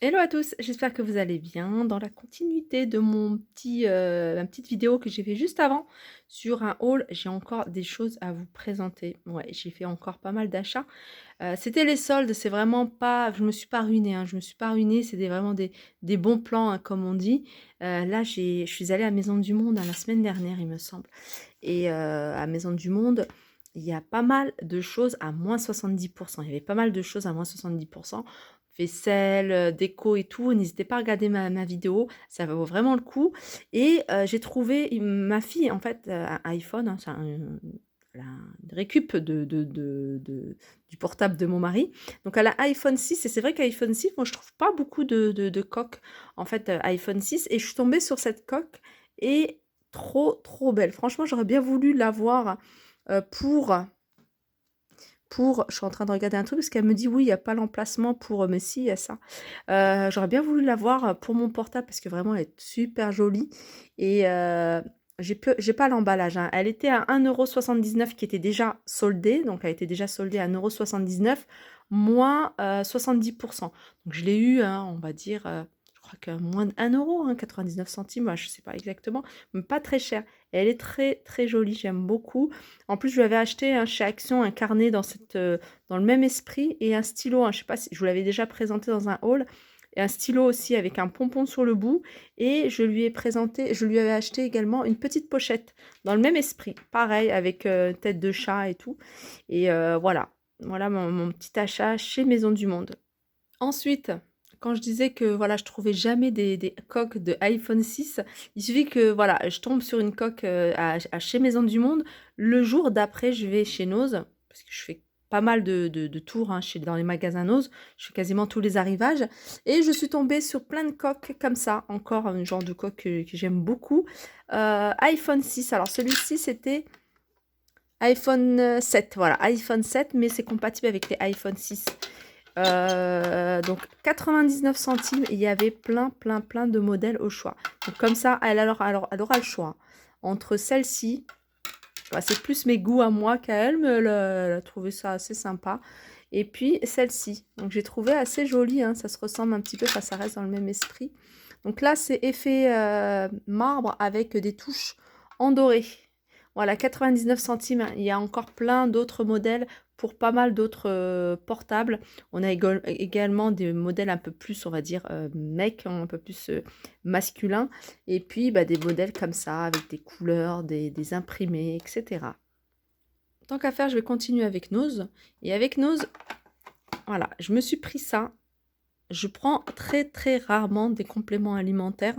Hello à tous, j'espère que vous allez bien. Dans la continuité de ma petite vidéo que j'ai fait juste avant sur un haul, j'ai encore des choses à vous présenter. Ouais, j'ai fait encore pas mal d'achats. C'était les soldes, c'est vraiment pas, je me suis pas ruinée, hein, je me suis pas ruinée, c'était vraiment des bons plans, hein, comme on dit. Là, je suis allée à Maison du Monde, hein, la semaine dernière, il me semble. Et à Maison du Monde, il y a pas mal de choses à moins 70%. Il y avait pas mal de choses à moins 70%. Vaisselle, déco et tout. N'hésitez pas à regarder ma vidéo, ça vaut vraiment le coup. Et j'ai trouvé ma fille, en fait, un iPhone, hein, c'est une récup du portable de mon mari. Donc elle a iPhone 6 et c'est vrai qu'iPhone 6, moi je trouve pas beaucoup de coques, en fait, iPhone 6. Et je suis tombée sur cette coque et trop, trop belle. Franchement, j'aurais bien voulu l'avoir pour je suis en train de regarder un truc parce qu'elle me dit: «Oui, il y a pas l'emplacement pour», mais si, il y a ça. J'aurais bien voulu l'avoir pour mon portable parce que vraiment elle est super jolie et j'ai pas l'emballage, hein. Elle était à 1,79 € qui était déjà soldée, donc elle était déjà soldée à 1,79 € moins, 70. Donc je l'ai eu, hein, on va dire, je crois que moins d'1 €, hein, 99 centimes, ouais, je sais pas exactement, mais pas très cher. Elle est très, très jolie, j'aime beaucoup. En plus, je lui avais acheté, hein, chez Action un carnet dans le même esprit et un stylo, hein, je sais pas si je vous l'avais déjà présenté dans un haul, et un stylo aussi avec un pompon sur le bout. Et je lui avais acheté également une petite pochette dans le même esprit, pareil avec tête de chat et tout. Et voilà, voilà mon petit achat chez Maison du Monde. Ensuite, quand je disais que voilà, je trouvais jamais des coques de iPhone 6, il suffit que voilà, je tombe sur une coque à chez Maison du Monde. Le jour d'après, je vais chez Nose, parce que je fais pas mal de tours, hein, dans les magasins Nose. Je fais quasiment tous les arrivages. Et je suis tombée sur plein de coques comme ça. Encore un genre de coque que j'aime beaucoup. iPhone 6. Alors celui-ci, c'était iPhone 7. Voilà, iPhone 7, mais c'est compatible avec les iPhone 6. Donc 99 centimes, il y avait plein, plein, plein de modèles au choix. Donc comme ça, elle aura le choix entre celle-ci, bah, c'est plus mes goûts à moi qu'à elle, mais elle a trouvé ça assez sympa. Et puis celle-ci, donc j'ai trouvé assez jolie, hein, ça se ressemble un petit peu, enfin ça reste dans le même esprit. Donc là, c'est effet marbre avec des touches en doré. Voilà, 99 centimes. Il y a encore plein d'autres modèles pour pas mal d'autres portables. On a également des modèles un peu plus, on va dire, mec, hein, un peu plus masculin. Et puis, bah, des modèles comme ça, avec des couleurs, des imprimés, etc. Tant qu'à faire, je vais continuer avec Nose. Et avec Nose, voilà, je me suis pris ça. Je prends très, très rarement des compléments alimentaires.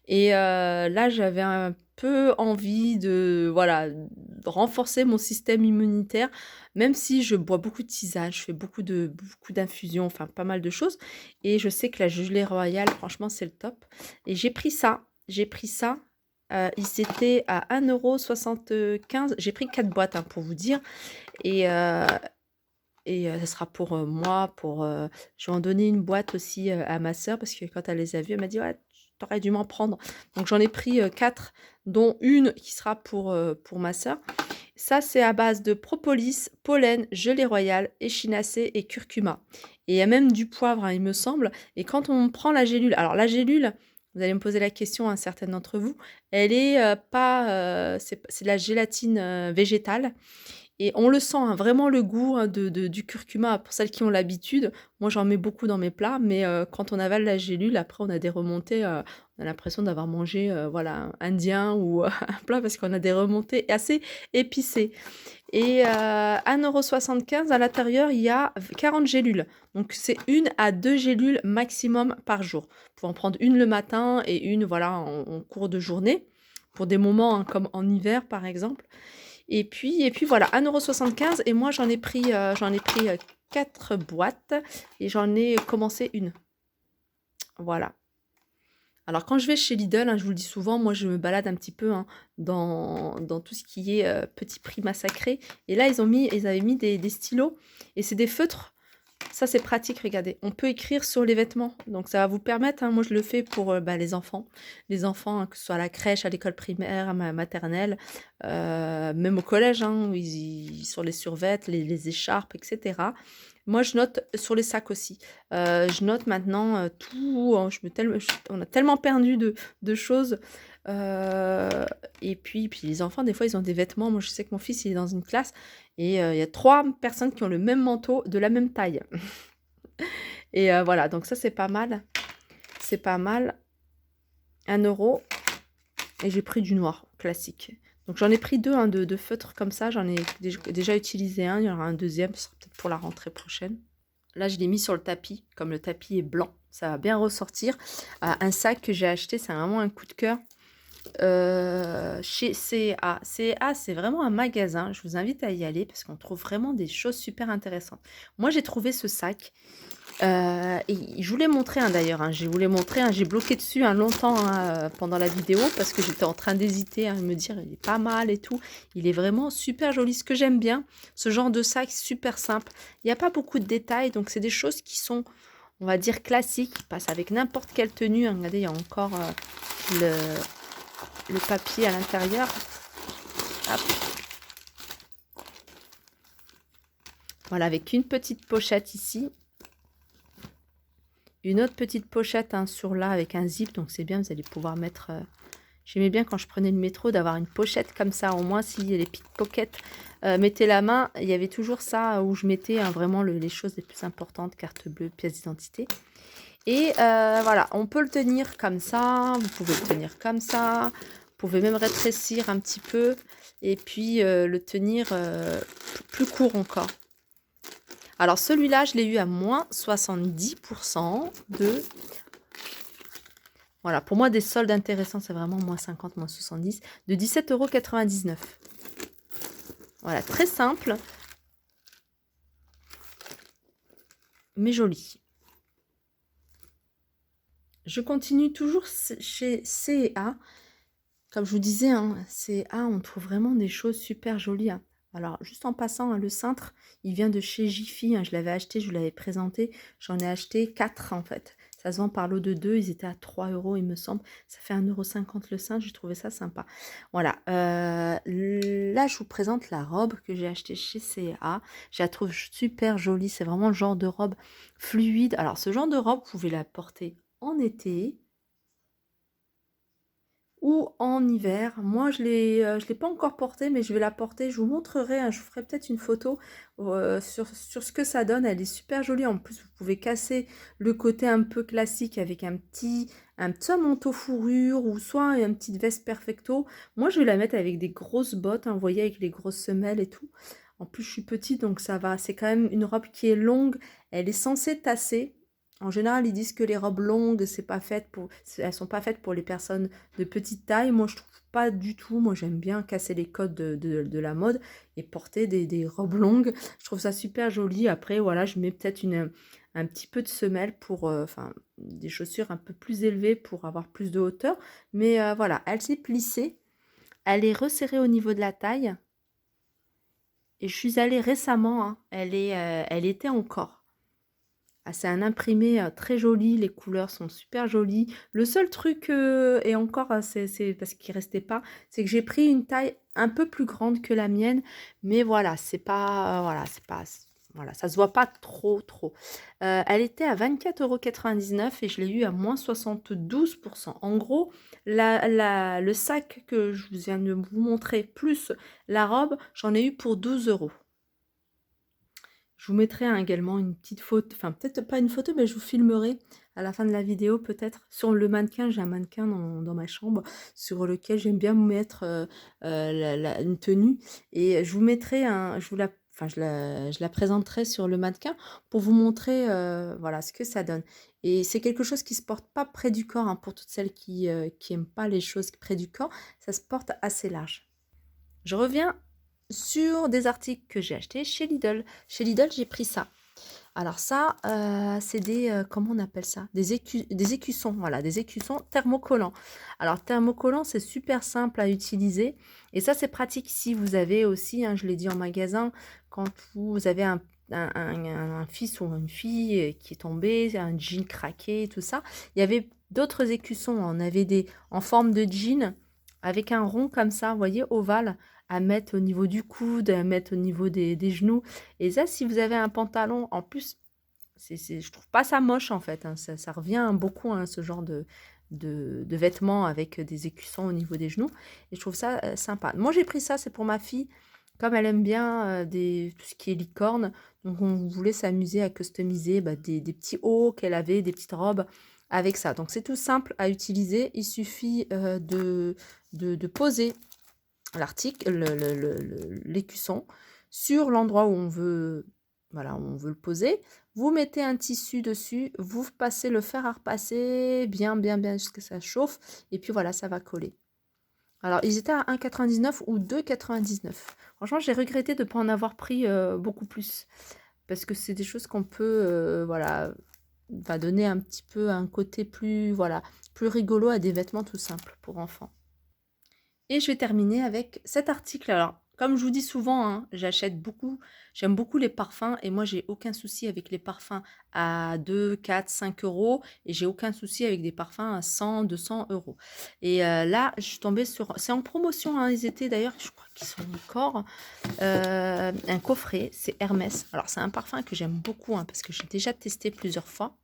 Et là, j'avais un peu envie de, voilà, de renforcer mon système immunitaire, même si je bois beaucoup de tisane, je fais beaucoup d'infusions, enfin pas mal de choses. Et je sais que la gelée royale, franchement, c'est le top. Et j'ai pris ça. Il s'était à 1,75 €. J'ai pris 4 boîtes, hein, pour vous dire. Et ça sera pour, moi, je vais en donner une boîte aussi, à ma sœur parce que quand elle les a vus, elle m'a dit: «Ouais, tu aurais dû m'en prendre». Donc j'en ai pris, 4, dont une qui sera pour ma sœur. Ça, c'est à base de propolis, pollen, gelée royale, échinacée et curcuma. Et il y a même du poivre, hein, il me semble. Et quand on prend la gélule, alors la gélule, vous allez me poser la question, hein, certaines d'entre vous, elle est, pas, c'est de la gélatine, végétale. Et on le sent, hein, vraiment le goût, hein, du curcuma pour celles qui ont l'habitude. Moi, j'en mets beaucoup dans mes plats, mais quand on avale la gélule, après on a des remontées, on a l'impression d'avoir mangé, voilà, indien ou un plat parce qu'on a des remontées assez épicées. Et 1,75 € à l'intérieur, il y a 40 gélules. Donc c'est 1 à 2 gélules maximum par jour. Vous pouvez en prendre une le matin et une, voilà, en cours de journée, pour des moments, hein, comme en hiver, par exemple. Et puis voilà, 1,75 € et moi j'en ai pris 4 boîtes et j'en ai commencé une. Voilà. Alors quand je vais chez Lidl, hein, je vous le dis souvent, moi je me balade un petit peu, hein, dans tout ce qui est petit prix massacré. Et là ils avaient mis des stylos et c'est des feutres. Ça, c'est pratique, regardez. On peut écrire sur les vêtements. Donc, ça va vous permettre, hein, moi, je le fais pour bah, les enfants. Les enfants, hein, que ce soit à la crèche, à l'école primaire, à maternelle, même au collège, hein, où sur les survêtements, les écharpes, etc. Moi, je note sur les sacs aussi. Je note maintenant tout. On a tellement perdu de choses. Et puis les enfants, des fois, ils ont des vêtements. Moi, je sais que mon fils, il est dans une classe et il y a 3 personnes qui ont le même manteau de la même taille. Et voilà, donc ça, c'est pas mal. C'est pas mal. 1 € et j'ai pris du noir classique. Donc j'en ai pris 2 hein, de feutres comme ça. J'en ai déjà utilisé un. Il y en aura un deuxième, ce sera peut-être pour la rentrée prochaine. Là, je l'ai mis sur le tapis. Comme le tapis est blanc, ça va bien ressortir. Un sac que j'ai acheté, c'est vraiment un coup de cœur. Chez C&A. C&A, c'est vraiment un magasin. Je vous invite à y aller parce qu'on trouve vraiment des choses super intéressantes. Moi, j'ai trouvé ce sac. Et je voulais montrer d'ailleurs, hein, je voulais montrer, j'ai bloqué dessus longtemps pendant la vidéo parce que j'étais en train d'hésiter à me dire il est pas mal et tout. Il est vraiment super joli. Ce que j'aime bien, ce genre de sac super simple. Il n'y a pas beaucoup de détails, donc c'est des choses qui sont, on va dire, classiques, qui passent avec n'importe quelle tenue. Hein. Regardez, il y a encore le papier à l'intérieur. Hop. Voilà, avec une petite pochette ici. Une autre petite pochette sur là avec un zip, donc c'est bien, vous allez pouvoir mettre... J'aimais bien quand je prenais le métro d'avoir une pochette comme ça, au moins s'il y a les pickpockets mettez la main, il y avait toujours ça où je mettais vraiment les choses les plus importantes, carte bleue, pièce d'identité. Et voilà, on peut le tenir comme ça, vous pouvez le tenir comme ça, vous pouvez même rétrécir un petit peu et puis le tenir plus court encore. Alors celui-là, je l'ai eu à moins 70% de... Voilà, pour moi, des soldes intéressants, c'est vraiment moins 50, moins 70, de 17,99 €. Voilà, très simple, mais joli. Je continue toujours chez C&A. Comme je vous disais, C&A, on trouve vraiment des choses super jolies. Alors, juste en passant, le cintre, il vient de chez Jiffy. Je l'avais acheté, je vous l'avais présenté. J'en ai acheté 4 en fait. Ça se vend par lot de 2. Ils étaient à 3 € il me semble. Ça fait 1,50 € le cintre. J'ai trouvé ça sympa. Voilà. Là, je vous présente la robe que j'ai achetée chez C&A. Je la trouve super jolie. C'est vraiment le genre de robe fluide. Alors, ce genre de robe, vous pouvez la porter en été ou en hiver. Moi, je l'ai pas encore portée, mais je vais la porter. Je vous montrerai, je vous ferai peut-être une photo sur ce que ça donne. Elle est super jolie. En plus, vous pouvez casser le côté un peu classique avec un petit manteau fourrure ou soit une petite veste perfecto. Moi, je vais la mettre avec des grosses bottes, vous voyez, avec les grosses semelles et tout. En plus, je suis petite, donc ça va. C'est quand même une robe qui est longue. Elle est censée tasser. En général, ils disent que les robes longues, elles sont pas faites pour les personnes de petite taille. Moi, je trouve pas du tout. Moi, j'aime bien casser les codes de la mode et porter des robes longues. Je trouve ça super joli. Après, voilà, je mets peut-être un petit peu de semelle pour, enfin, des chaussures un peu plus élevées pour avoir plus de hauteur. Mais voilà, elle s'est plissée. Elle est resserrée au niveau de la taille. Et je suis allée récemment. Elle était encore. Ah, c'est un imprimé très joli, les couleurs sont super jolies. Le seul truc, et encore, c'est parce qu'il restait pas, c'est que j'ai pris une taille un peu plus grande que la mienne, mais voilà, c'est pas, voilà, ça se voit pas trop, trop. Elle était à 24,99 € et je l'ai eu à moins 72%. En gros, le sac que je viens de vous montrer, plus la robe, j'en ai eu pour 12 €. Je vous mettrai également une petite photo, enfin peut-être pas une photo, mais je vous filmerai à la fin de la vidéo peut-être. Sur le mannequin, j'ai un mannequin dans ma chambre sur lequel j'aime bien mettre une tenue. Et je vous mettrai je la présenterai sur le mannequin pour vous montrer voilà, ce que ça donne. Et c'est quelque chose qui se porte pas près du corps, pour toutes celles qui aiment pas les choses près du corps. Ça se porte assez large. Je reviens sur des articles que j'ai achetés chez Lidl. Chez Lidl, j'ai pris ça. Alors ça, c'est comment on appelle ça? Des écussons, voilà, des écussons thermocollants. Alors thermocollants, c'est super simple à utiliser. Et ça, c'est pratique si vous avez aussi, je l'ai dit en magasin, quand vous avez un fils ou une fille qui est tombé, un jean craqué, tout ça. Il y avait d'autres écussons, on avait en forme de jean, avec un rond comme ça, vous voyez, ovale, à mettre au niveau du coude, à mettre au niveau des genoux. Et ça, si vous avez un pantalon, en plus, je trouve pas ça moche en fait, hein. Ça revient beaucoup, hein, ce genre de vêtements avec des écussons au niveau des genoux. Et je trouve ça sympa. Moi, j'ai pris ça, c'est pour ma fille. Comme elle aime bien tout ce qui est licorne, donc on voulait s'amuser à customiser des petits hauts qu'elle avait, des petites robes avec ça. Donc c'est tout simple à utiliser. Il suffit de poser l'article, l'écusson sur l'endroit où on veut, voilà, où on veut le poser. Vous mettez un tissu dessus, vous passez le fer à repasser bien, bien, bien jusqu'à ce que ça chauffe. Et puis voilà, ça va coller. Alors, ils étaient à 1,99 ou 2,99. Franchement, j'ai regretté de ne pas en avoir pris beaucoup plus. Parce que c'est des choses qu'on peut, voilà, va donner un petit peu un côté plus, voilà, plus rigolo à des vêtements tout simples pour enfants. Et je vais terminer avec cet article. Alors, comme je vous dis souvent, hein, j'achète beaucoup, j'aime beaucoup les parfums et moi, j'ai aucun souci avec les parfums à 2, 4, 5 euros et j'ai aucun souci avec des parfums à 100, 200 euros. Et là, je suis tombée sur, c'est en promotion, hein, ils étaient d'ailleurs, je crois qu'ils sont encore, un coffret, c'est Hermès. Alors, c'est un parfum que j'aime beaucoup, hein, parce que j'ai déjà testé plusieurs fois.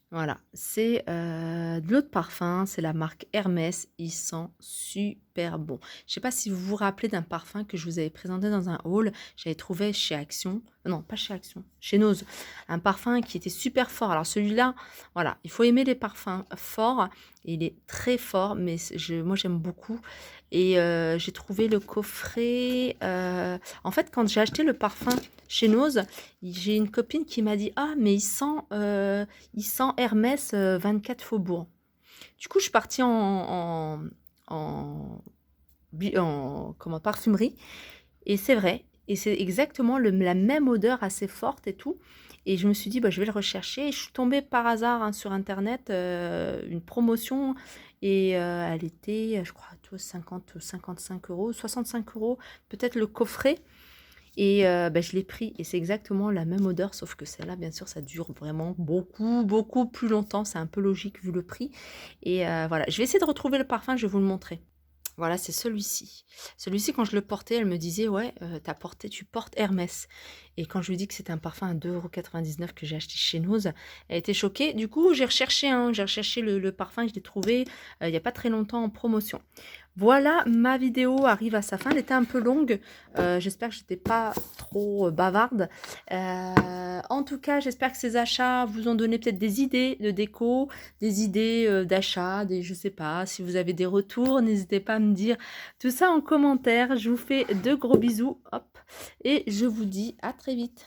Voilà, c'est de l'eau de parfum, c'est la marque Hermès, il sent super bon. Je ne sais pas si vous vous rappelez d'un parfum que je vous avais présenté dans un haul, j'avais trouvé chez Action, non pas chez Action, chez Nose, un parfum qui était super fort. Alors celui-là, voilà, il faut aimer les parfums forts, il est très fort, mais moi j'aime beaucoup. Et j'ai trouvé le coffret, en fait quand j'ai acheté le parfum chez Nose, j'ai une copine qui m'a dit: «Ah mais il sent Hermès 24 Faubourg». Du coup, je suis partie en, comment, parfumerie. Et c'est vrai. Et c'est exactement la même odeur assez forte et tout. Et je me suis dit, bah, je vais le rechercher. Et je suis tombée par hasard, hein, sur Internet, une promotion. Et elle était, je crois, 50 ou 55 euros, 65 euros, peut-être le coffret. Et bah, je l'ai pris et c'est exactement la même odeur, sauf que celle-là, bien sûr, ça dure vraiment beaucoup, beaucoup plus longtemps. C'est un peu logique vu le prix. Et voilà, je vais essayer de retrouver le parfum, je vais vous le montrer. Voilà, c'est celui-ci. Celui-ci, quand je le portais, elle me disait: «Ouais, tu portes Hermès». Et quand je lui ai dit que c'était un parfum à 2,99 € que j'ai acheté chez Nose, elle était choquée. Du coup, j'ai recherché, hein, j'ai recherché le parfum, je l'ai trouvé, il y a pas très longtemps en promotion. Voilà, ma vidéo arrive à sa fin. Elle était un peu longue, j'espère que j'étais pas trop, bavarde. En tout cas, j'espère que ces achats vous ont donné peut-être des idées de déco, des idées, d'achat, je sais pas, si vous avez des retours, n'hésitez pas à me dire tout ça en commentaire. Je vous fais de gros bisous, hop, et je vous dis à très vite.